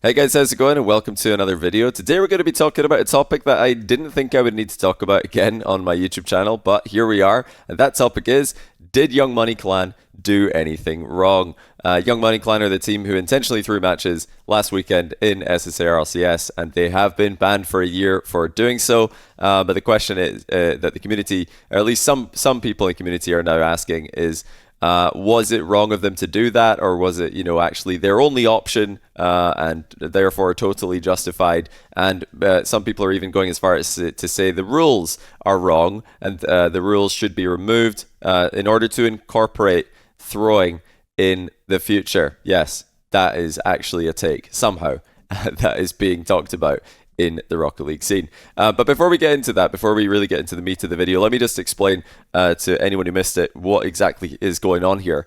Hey guys, how's it going? And welcome to another video. Today we're going to be talking about a topic that I didn't think I would need to talk about again on my YouTube channel, but here we are. And that topic is, did Young Money Clan do anything wrong? Young Money Clan are the team who intentionally threw matches last weekend in SSA RLCS, and they have been banned for a year for doing so. But the question is that the community, or at least some people in the community are now asking is, was it wrong of them to do that, or was it, actually their only option and therefore totally justified? And some people are even going as far as to say the rules are wrong and the rules should be removed in order to incorporate throwing in the future. Yes, that is actually a take somehow that is being talked about in the Rocket League scene. But before we get into that, before we really get into the meat of the video, let me just explain to anyone who missed it what exactly is going on here.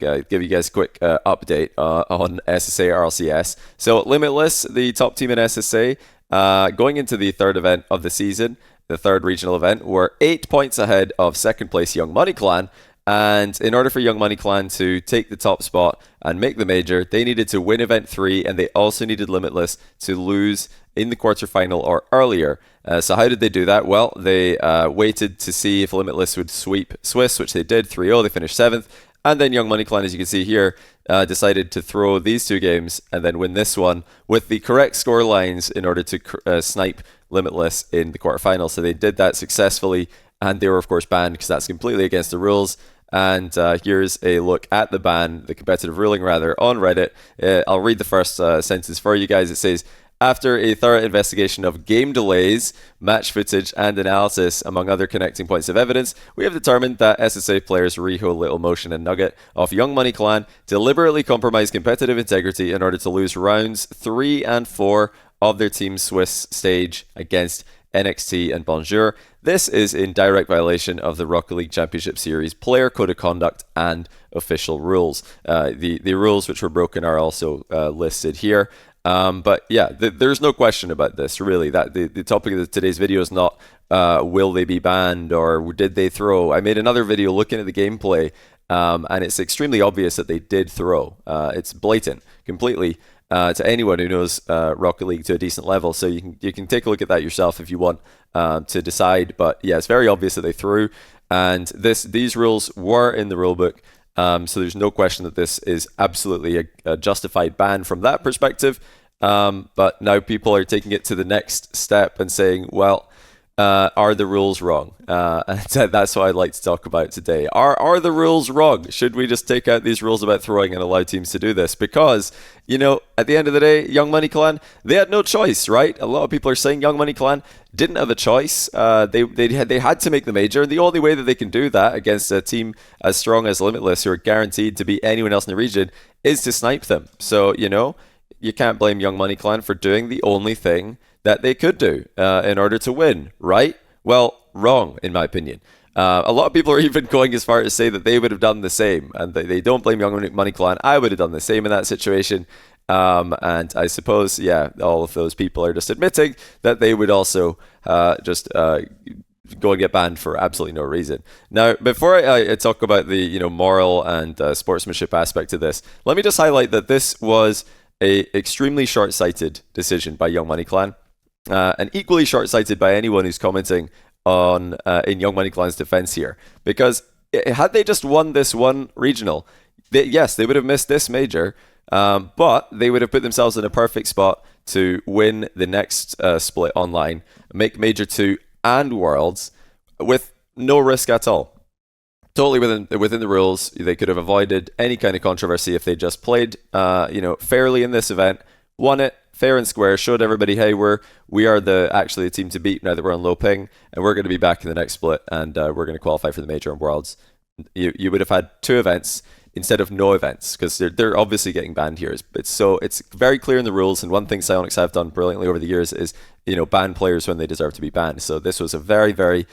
Give you guys a quick update on SSA RLCS. So Limitless, the top team in SSA, going into the third event of the season, the third regional event, were 8 points ahead of second place Young Money Clan. And in order for Young Money Clan to take the top spot and make the major, they needed to win Event 3, and they also needed Limitless to lose in the quarterfinal or earlier. So how did they do that? Well, they waited to see if Limitless would sweep Swiss, which they did, 3-0. They finished 7th. And then Young Money Clan, as you can see here, decided to throw these two games and then win this one with the correct score lines in order to snipe Limitless in the quarterfinal. So they did that successfully, and they were, of course, banned because that's completely against the rules. And here's a look at the ban, the competitive ruling rather, on Reddit. I'll read the first sentence for you guys. It says, after a thorough investigation of game delays, match footage, and analysis, among other connecting points of evidence, we have determined that SSA players Riho, Little Motion, and Nugget of Young Money Clan deliberately compromised competitive integrity in order to lose rounds 3 and 4 of their team's Swiss stage against NXT and Bonjour. This is in direct violation of the Rocket League Championship Series player code of conduct and official rules. The rules which were broken are also listed here. But yeah, there's no question about this, really. That the topic of today's video is not will they be banned or did they throw. I made another video looking at the gameplay, and it's extremely obvious that they did throw. It's blatant, completely. To anyone who knows Rocket League to a decent level, so you can take a look at that yourself if you want to decide. But yeah, it's very obvious that they threw, and these rules were in the rulebook, so there's no question that this is absolutely a justified ban from that perspective. But now people are taking it to the next step and saying, well, are the rules wrong? And that's what I'd like to talk about today. Are the rules wrong? Should we just take out these rules about throwing and allow teams to do this? Because, at the end of the day, Young Money Clan, they had no choice, right? A lot of people are saying Young Money Clan didn't have a choice. They had to make the major. The only way that they can do that against a team as strong as Limitless, who are guaranteed to beat anyone else in the region, is to snipe them. So, you can't blame Young Money Clan for doing the only thing that they could do in order to win, right? Well, wrong, in my opinion. A lot of people are even going as far as to say that they would have done the same, and they don't blame Young Money Clan. I would have done the same in that situation. And I suppose, yeah, all of those people are just admitting that they would also just go and get banned for absolutely no reason. Now, before I talk about the moral and sportsmanship aspect of this, let me just highlight that this was a extremely short-sighted decision by Young Money Clan. And equally short-sighted by anyone who's commenting on in Young Money Clan's defense here. Because had they just won this one regional, yes, they would have missed this major, but they would have put themselves in a perfect spot to win the next split online, make Major 2 and Worlds with no risk at all. Totally within the rules. They could have avoided any kind of controversy if they just played fairly in this event, won it fair and square, showed everybody, hey, we are actually the team to beat now that we're on low ping, and we're going to be back in the next split, and we're going to qualify for the major and Worlds. You would have had 2 events instead of no events, because they're obviously getting banned here. It's very clear in the rules, and one thing Psyonix have done brilliantly over the years is ban players when they deserve to be banned. So this was a very, very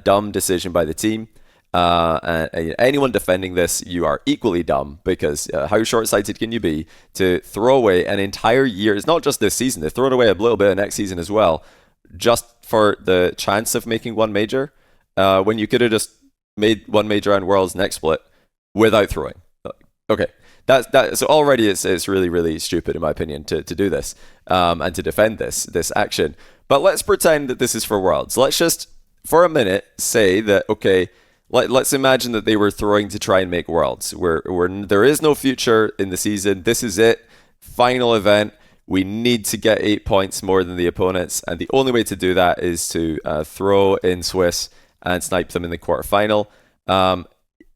dumb decision by the team. And anyone defending this, you are equally dumb, because how short-sighted can you be to throw away an entire year? It's not just this season, they've thrown away a little bit of next season as well, just for the chance of making one major, when you could have just made one major and Worlds next split without throwing. Okay, So already it's really, really stupid in my opinion to do this, and to defend this action. But let's pretend that this is for Worlds. Let's just for a minute say that, okay, let's imagine that they were throwing to try and make Worlds, where there is no future in the season. This is it, final event. We need to get 8 points more than the opponents, and the only way to do that is to throw in Swiss and snipe them in the quarterfinal.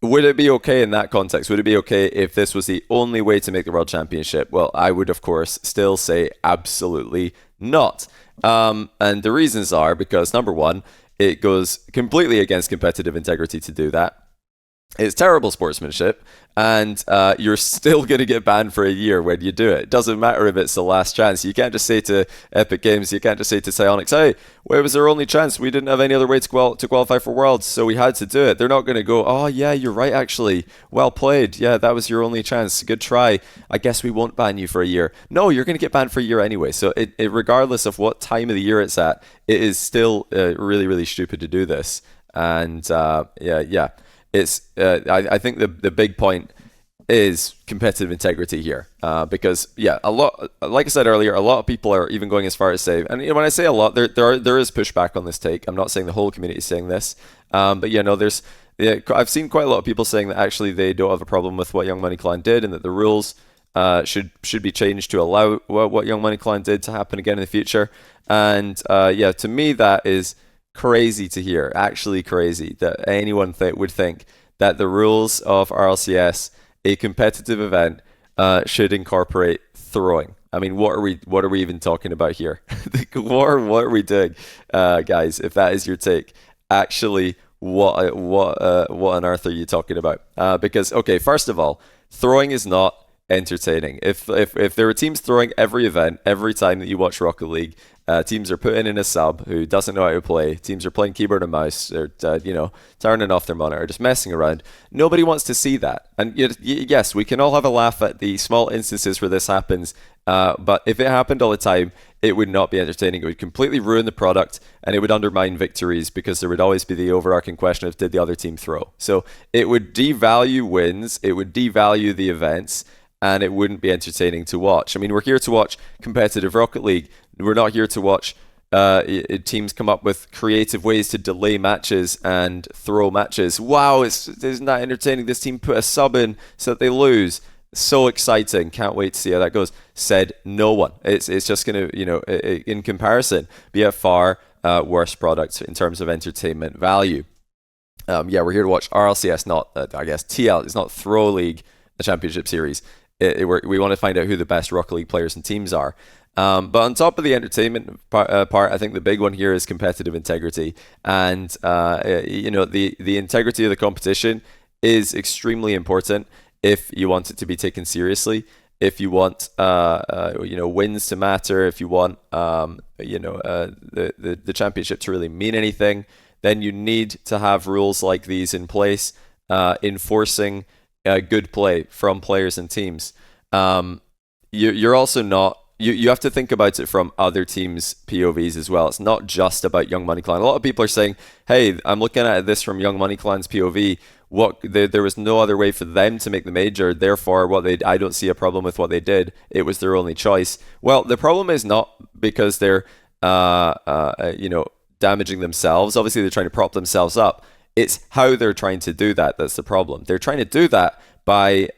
Would it be okay in that context? Would it be okay if this was the only way to make the World Championship? Well, I would, of course, still say absolutely not. And the reasons are because, number one, it goes completely against competitive integrity to do that. It's terrible sportsmanship, and you're still going to get banned for a year when you do it. It doesn't matter if it's the last chance. You can't just say to Epic Games, you can't just say to Psyonix, hey, well, it was our only chance. We didn't have any other way to qualify for Worlds, so we had to do it. They're not going to go, oh, yeah, you're right, actually. Well played. Yeah, that was your only chance. Good try. I guess we won't ban you for a year. No, you're going to get banned for a year anyway. So it regardless of what time of the year it's at, it is still really, really stupid to do this. And yeah. It's I think the big point is competitive integrity here, because a lot, like I said earlier, a lot of people are even going as far as say, and when I say a lot, there is pushback on this take. I'm not saying the whole community is saying this, but I've seen quite a lot of people saying that actually they don't have a problem with what Young Money Clan did, and that the rules should be changed to allow what Young Money Clan did to happen again in the future. And to me that is crazy to hear, actually crazy that anyone would think that the rules of RLCS, a competitive event, should incorporate throwing. I mean, what are we even talking about here? what are we doing, guys? If that is your take, actually, what on earth are you talking about? Because, okay, first of all, throwing is not entertaining. If there are teams throwing every event, every time that you watch Rocket League, teams are putting in a sub who doesn't know how to play, teams are playing keyboard and mouse, or turning off their monitor, just messing around. Nobody wants to see that. And yes, we can all have a laugh at the small instances where this happens, but if it happened all the time, it would not be entertaining. It would completely ruin the product, and it would undermine victories, because there would always be the overarching question of, did the other team throw? So it would devalue wins, it would devalue the events, and it wouldn't be entertaining to watch. I mean, we're here to watch competitive Rocket League. We're not here to watch teams come up with creative ways to delay matches and throw matches. Wow, isn't that entertaining? This team put a sub in so that they lose. So exciting. Can't wait to see how that goes. Said no one. It's just going to, in comparison, be a far worse product in terms of entertainment value. We're here to watch RLCS, not, TL. It's not Throw League, the Championship Series. We want to find out who the best Rocket League players and teams are. But on top of the entertainment part, I think the big one here is competitive integrity. And, the integrity of the competition is extremely important if you want it to be taken seriously, if you want, wins to matter, if you want, the championship to really mean anything, then you need to have rules like these in place, enforcing good play from players and teams. You're also not. You have to think about it from other teams' POVs as well. It's not just about Young Money Clan. A lot of people are saying, "Hey, I'm looking at this from Young Money Clan's POV. There was no other way for them to make the major. Therefore, I don't see a problem with what they did. It was their only choice." Well, the problem is not because they're damaging themselves. Obviously, they're trying to prop themselves up. It's how they're trying to do that that's the problem. They're trying to do that by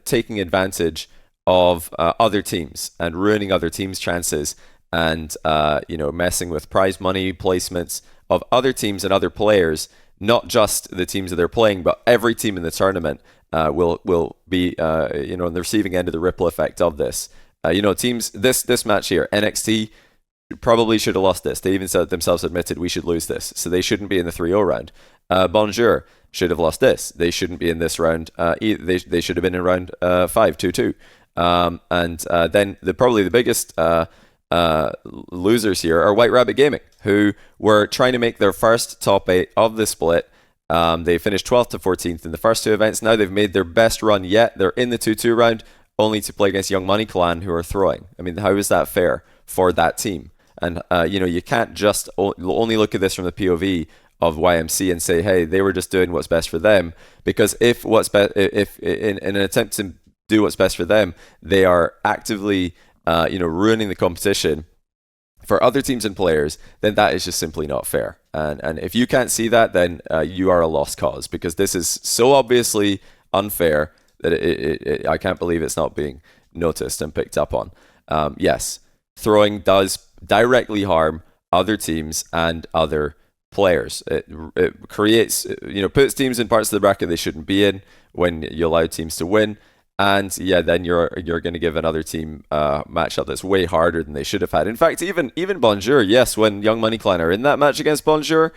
taking advantage of other teams and ruining other teams' chances, and messing with prize money placements of other teams and other players. Not just the teams that they're playing, but every team in the tournament will be on the receiving end of the ripple effect of this. Teams this match here, NXT probably should have lost this. They even said themselves, admitted we should lose this, so they shouldn't be in the 3-0 round. Bonjour should have lost this. They shouldn't be in this round. They should have been in round 5, 2-2. Then probably the biggest losers here are White Rabbit Gaming, who were trying to make their first top 8 of the split. They finished 12th to 14th in the first 2 events. Now they've made their best run yet. They're in the 2-2 round, only to play against Young Money Clan, who are throwing. I mean, how is that fair for that team? And you can't just only look at this from the POV of YMC and say, hey, they were just doing what's best for them. Because if in an attempt do what's best for them, they are actively, ruining the competition for other teams and players, then that is just simply not fair. And if you can't see that, then you are a lost cause, because this is so obviously unfair that I can't believe it's not being noticed and picked up on. Yes, throwing does directly harm other teams and other players. It creates, puts teams in parts of the bracket they shouldn't be in when you allow teams to win. And yeah, then you're going to give another team a matchup that's way harder than they should have had. In fact, even Bonjour, yes, when Young Money Clan are in that match against Bonjour,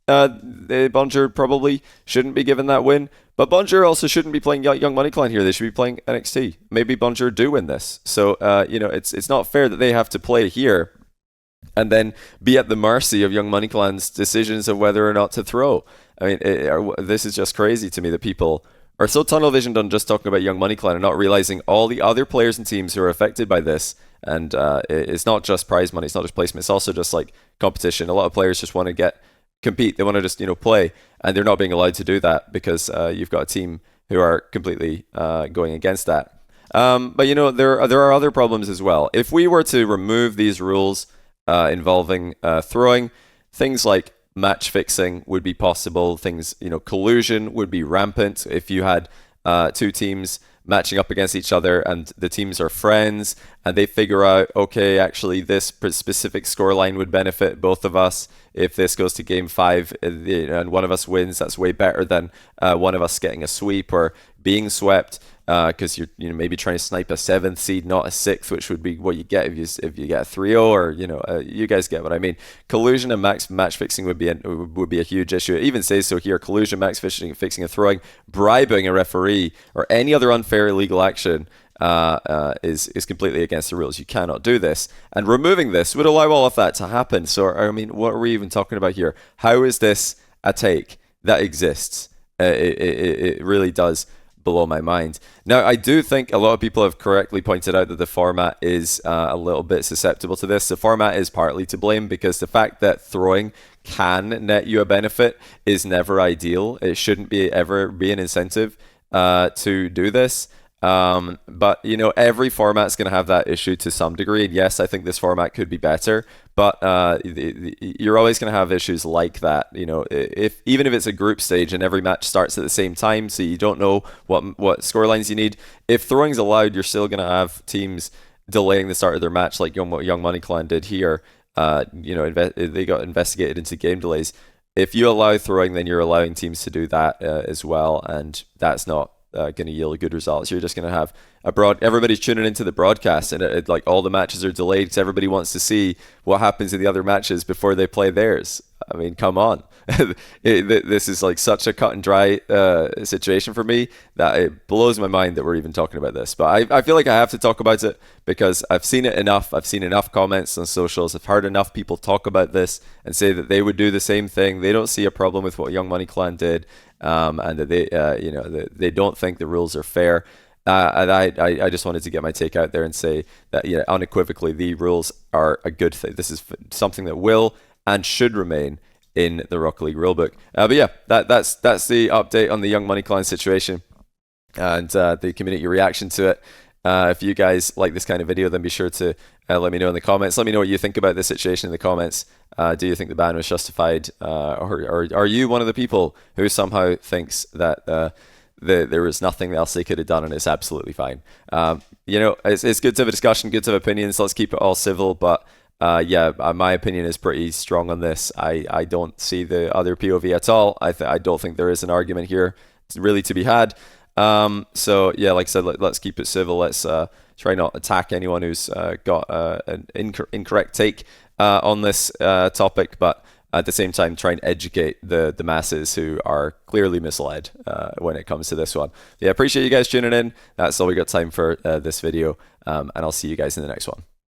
Bonjour probably shouldn't be given that win. But Bonjour also shouldn't be playing Young Money Clan here. They should be playing NXT. Maybe Bonjour do win this. So, it's not fair that they have to play here and then be at the mercy of Young Money Clan's decisions of whether or not to throw. I mean, this is just crazy to me that people are so tunnel visioned on just talking about Young Money Clan and not realizing all the other players and teams who are affected by this. And it's not just prize money, it's not just placement, it's also just like competition. A lot of players just want to compete, they want to just play, and they're not being allowed to do that because you've got a team who are completely going against that. But there are other problems as well. If we were to remove these rules involving throwing, things like match fixing would be possible. Things, collusion would be rampant. If you had two teams matching up against each other and the teams are friends and they figure out, okay, actually this specific scoreline would benefit both of us. If this goes to game 5 and one of us wins, that's way better than one of us getting a sweep or being swept, because you're maybe trying to snipe a 7th seed, not a 6th, which would be what you get if you get a 3-0, or you guys get what I mean. Collusion and match fixing would be a huge issue. It even says so here: collusion, match fixing, and throwing, bribing a referee, or any other unfair illegal action is completely against the rules. You cannot do this, and removing this would allow all of that to happen. So I mean, what are we even talking about here? How is this a take that exists? It really does blow my mind. Now, I do think a lot of people have correctly pointed out that the format is a little bit susceptible to this. The format is partly to blame because the fact that throwing can net you a benefit is never ideal. It shouldn't ever be an incentive to do this. But every format's going to have that issue to some degree. And yes, I think this format could be better, but you're always going to have issues like that. Even if it's a group stage and every match starts at the same time, so you don't know what scorelines you need. If throwing's allowed, you're still going to have teams delaying the start of their match, like Young Money Clan did here. They got investigated into game delays. If you allow throwing, then you're allowing teams to do that as well, and that's not going to yield good results. You're just going to have everybody's tuning into the broadcast, and like all the matches are delayed because everybody wants to see what happens in the other matches before they play theirs. I mean, come on. This is like such a cut and dry situation for me that it blows my mind that we're even talking about this. But I feel like I have to talk about it because I've seen it enough. I've seen enough comments on socials. I've heard enough people talk about this and say that they would do the same thing. They don't see a problem with what Young Money Clan did, and that they don't think the rules are fair. And I just wanted to get my take out there and say that unequivocally the rules are a good thing. This is something that will and should remain in the Rocket League rulebook. But yeah, that's the update on the Young Money Clan situation and the community reaction to it. If you guys like this kind of video, then be sure to let me know in the comments. Let me know what you think about this situation in the comments. Do you think the ban was justified, or are you one of the people who somehow thinks that there was nothing else they could have done and it's absolutely fine? It's good to have a discussion, good to have opinions. Let's keep it all civil, but my opinion is pretty strong on this. I don't see the other POV at all. I don't think there is an argument here really to be had. So yeah, like I said, let's keep it civil. Let's try not attack anyone who's got an incorrect take on this topic, but at the same time try and educate the masses who are clearly misled when it comes to this one. Yeah, appreciate you guys tuning in. That's all we got time for this video, and I'll see you guys in the next one.